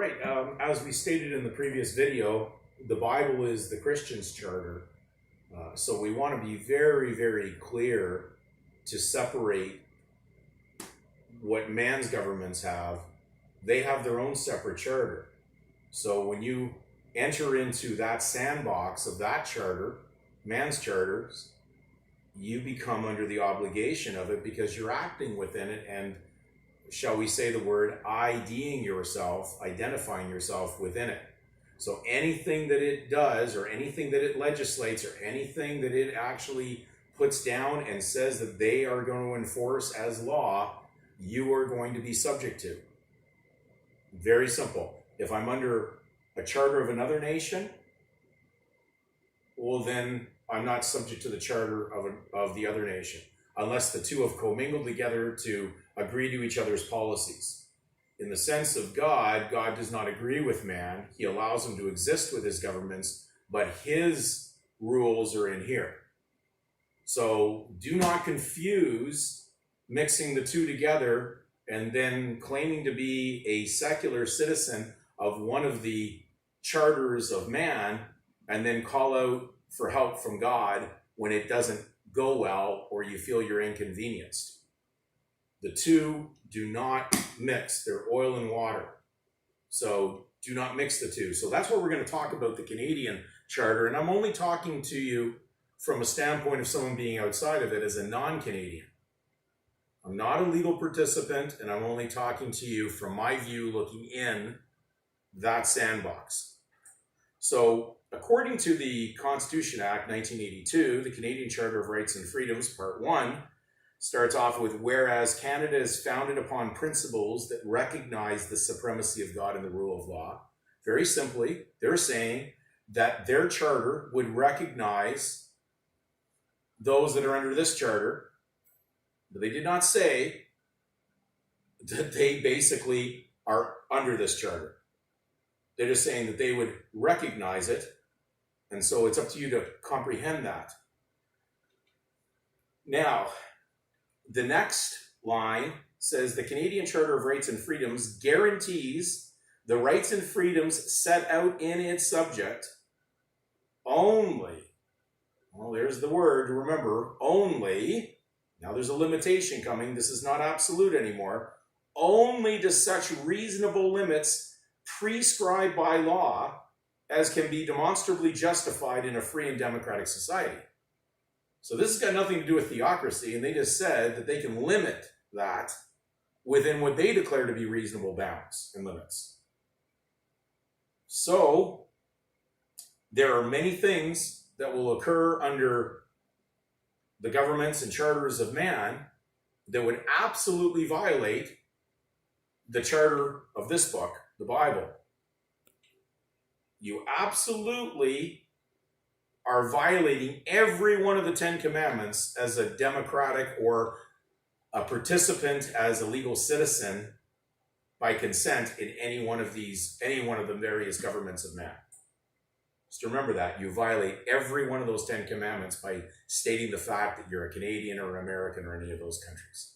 right. As we stated in the previous video, the Bible is the Christian's charter. So we want to be very, very clear to separate what man's governments have. They have their own separate charter. So when you enter into that sandbox of that charter, man's charters, you become under the obligation of it because you're acting within it and, shall we say the word, IDing yourself, identifying yourself within it. So anything that it does or anything that it legislates or anything that it actually puts down and says that they are going to enforce as law, you are going to be subject to. Very simple. If I'm under a charter of another nation, well then I'm not subject to the charter of the other nation, unless the two have commingled together to agree to each other's policies. In the sense of God, God does not agree with man. He allows him to exist with his governments, but his rules are in here. So do not confuse mixing the two together and then claiming to be a secular citizen of one of the charters of man and then call out for help from God when it doesn't go well or you feel you're inconvenienced. The two do not mix. They're oil and water. So do not mix the two. So that's what we're going to talk about, the Canadian charter. And I'm only talking to you from a standpoint of someone being outside of it as a non-Canadian. I'm not a legal participant, and I'm only talking to you from my view looking in that sandbox. So according to the Constitution Act 1982, the Canadian Charter of Rights and Freedoms, Part 1, starts off with, whereas Canada is founded upon principles that recognize the supremacy of God and the rule of law. Very simply, they're saying that their charter would recognize those that are under this charter, but they did not say that they basically are under this charter. They're just saying that they would recognize it, and so it's up to you to comprehend that. Now, the next line says the Canadian Charter of Rights and Freedoms guarantees the rights and freedoms set out in its subject only. Well, there's the word, remember, only. Now there's a limitation coming. This is not absolute anymore. Only to such reasonable limits prescribed by law as can be demonstrably justified in a free and democratic society. So this has got nothing to do with theocracy, and they just said that they can limit that within what they declare to be reasonable bounds and limits. So there are many things that will occur under the governments and charters of man that would absolutely violate the charter of this book, the Bible. You absolutely are violating every one of the 10 commandments as a democratic or a participant as a legal citizen by consent in any one of the various governments of man. Just remember that. You violate every one of those 10 commandments by stating the fact that you're a Canadian or an American or any of those countries.